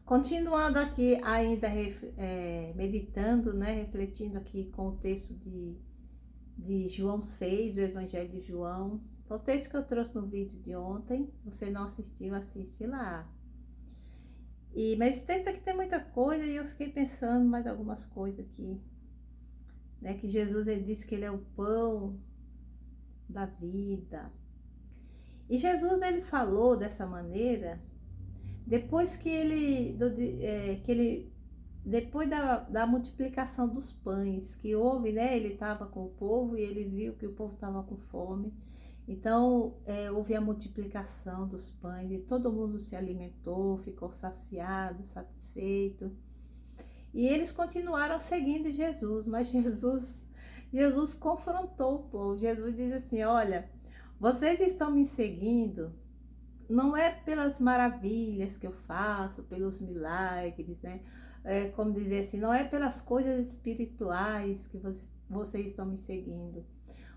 Continuando aqui, ainda meditando, né, refletindo aqui com o texto de João 6, do Evangelho de João. O texto que eu trouxe no vídeo de ontem. Se você não assistiu, assiste lá. Mas esse texto aqui tem muita coisa e eu fiquei pensando mais algumas coisas aqui. Né, que Jesus, ele disse que ele é o pão da vida. E Jesus, ele falou dessa maneira depois depois da multiplicação dos pães que houve, né? Ele estava com o povo e ele viu que o povo estava com fome. Então, houve a multiplicação dos pães e todo mundo se alimentou, ficou saciado, satisfeito. E eles continuaram seguindo Jesus, mas Jesus confrontou o povo. Jesus diz assim: olha, vocês estão me seguindo não é pelas maravilhas que eu faço, pelos milagres, né? Como dizer assim, não é pelas coisas espirituais que vocês estão me seguindo.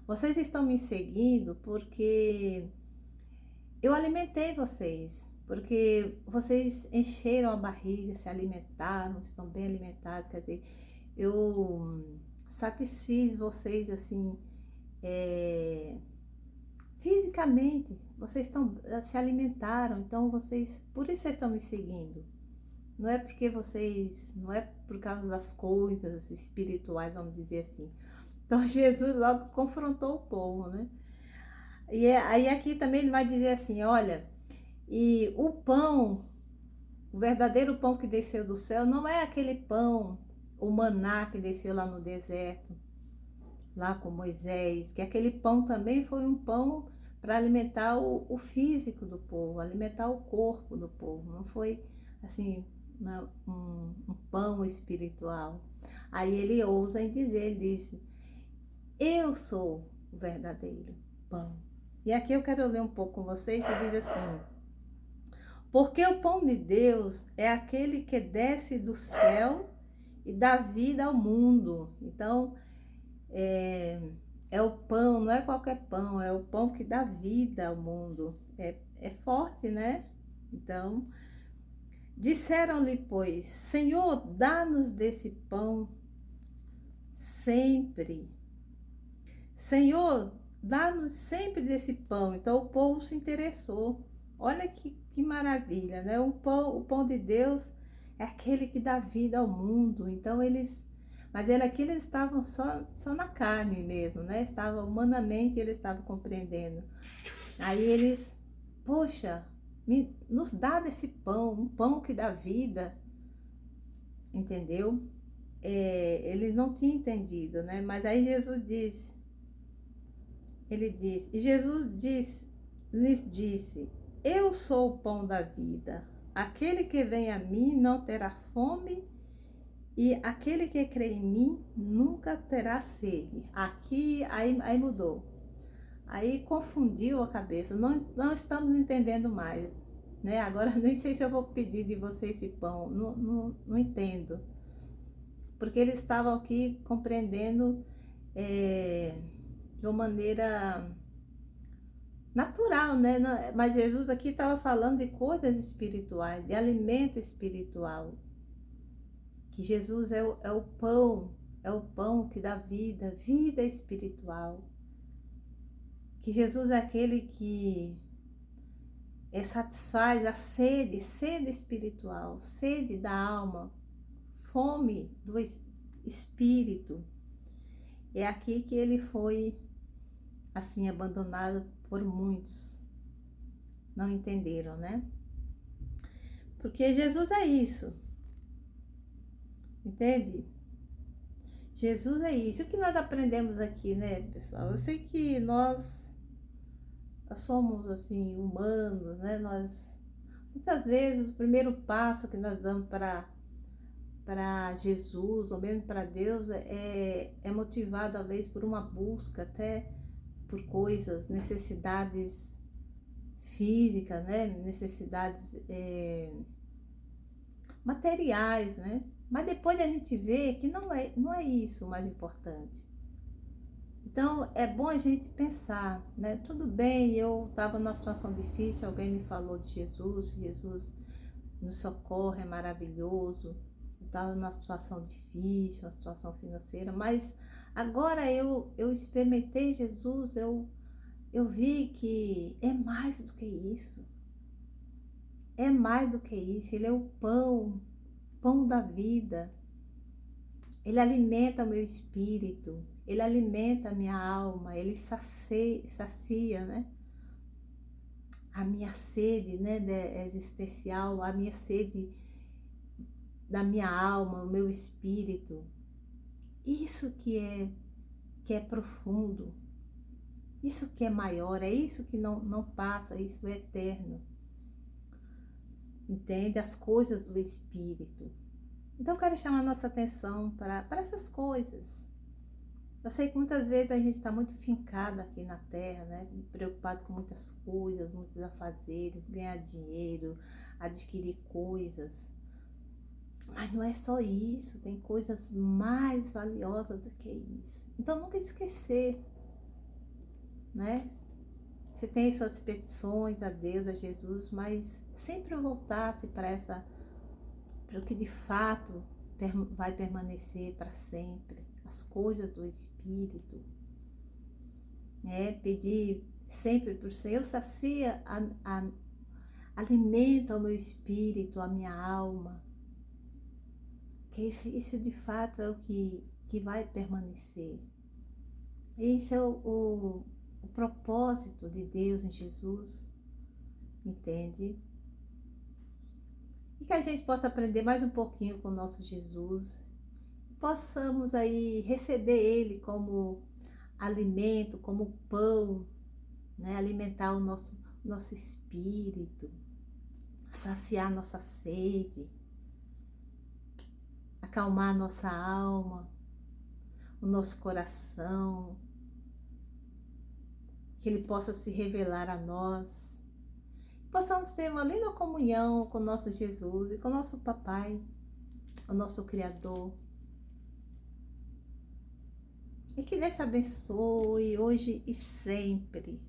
Vocês estão me seguindo porque eu alimentei vocês, porque vocês encheram a barriga, se alimentaram, estão bem alimentados, quer dizer, eu satisfiz vocês assim, fisicamente, vocês se alimentaram, então por isso vocês estão me seguindo. Não é porque não é por causa das coisas espirituais, vamos dizer assim. Então Jesus logo confrontou o povo, né? Aí aqui também ele vai dizer assim, olha, e o verdadeiro pão que desceu do céu não é aquele pão, o maná que desceu lá no deserto, lá com Moisés, que aquele pão também foi um pão para alimentar o físico do povo, alimentar o corpo do povo, não foi assim um pão espiritual. Aí ele ousa em dizer, ele disse, eu sou o verdadeiro pão. E aqui eu quero ler um pouco com vocês, que diz assim, porque o pão de Deus é aquele que desce do céu e dá vida ao mundo. Então, é o pão, não é qualquer pão, é o pão que dá vida ao mundo. É forte, né? Então, disseram-lhe, pois, Senhor, dá-nos desse pão sempre. Senhor, dá-nos sempre desse pão. Então, o povo se interessou. Olha que maravilha, né? O pão de Deus é aquele que dá vida ao mundo. Então, mas aqui eles estavam só na carne mesmo, né? Estava humanamente, eles estavam compreendendo. Aí eles, poxa, nos dá desse pão, um pão que dá vida, entendeu? Eles não tinham entendido, né? Mas aí e lhes disse, eu sou o pão da vida. Aquele que vem a mim não terá fome, e aquele que crê em mim nunca terá sede. Aí mudou. Aí confundiu a cabeça. Não estamos entendendo mais, né? Agora nem sei se eu vou pedir de você esse pão. Não entendo. Porque eles estavam aqui compreendendo de uma maneira natural, né? Mas Jesus aqui estava falando de coisas espirituais, de alimento espiritual. Que Jesus é o pão que dá vida, vida espiritual. Que Jesus é aquele que satisfaz a sede espiritual, sede da alma, fome do espírito. É aqui que ele foi, assim, abandonado por muitos. Não entenderam, né? Porque Jesus é isso. Entende? Jesus é isso. O que nós aprendemos aqui, né, pessoal? Eu sei que nós somos, assim, humanos, né? Muitas vezes, o primeiro passo que nós damos para Jesus, ou mesmo para Deus, é motivado, às vezes, por uma busca, até por coisas, necessidades físicas, né? Necessidades materiais, né? Mas depois a gente vê que não é isso o mais importante. Então, é bom a gente pensar, né? Tudo bem, eu estava numa situação difícil, alguém me falou de Jesus nos socorre, é maravilhoso. Eu estava numa situação difícil, uma situação financeira, mas agora eu experimentei Jesus, eu vi que é mais do que isso. É mais do que isso. Ele é o pão da vida. Ele alimenta o meu espírito, ele alimenta a minha alma, ele sacia, né? A minha sede, né, existencial, a minha sede da minha alma, o meu espírito. Isso que é profundo, isso que é maior, é isso que não passa, isso é eterno. Entende? As coisas do espírito. Então eu quero chamar a nossa atenção para essas coisas. Eu sei que muitas vezes a gente está muito fincado aqui na Terra, né? Preocupado com muitas coisas, muitos afazeres, ganhar dinheiro, adquirir coisas. Mas não é só isso, tem coisas mais valiosas do que isso. Então nunca esquecer, né? Você tem suas petições a Deus, a Jesus, mas sempre voltar-se para o que de fato vai permanecer para sempre, as coisas do Espírito, né? Pedir sempre para o Senhor, sacia, alimenta o meu espírito, a minha alma, que isso de fato é o que vai permanecer. Esse é o propósito de Deus em Jesus, entende? E que a gente possa aprender mais um pouquinho com o nosso Jesus, possamos aí receber Ele como alimento, como pão, né? Alimentar o nosso espírito, saciar nossa sede, acalmar nossa alma, o nosso coração, que Ele possa se revelar a nós, possamos ter uma linda comunhão com o nosso Jesus e com o nosso Papai, o nosso Criador. E que Deus te abençoe hoje e sempre.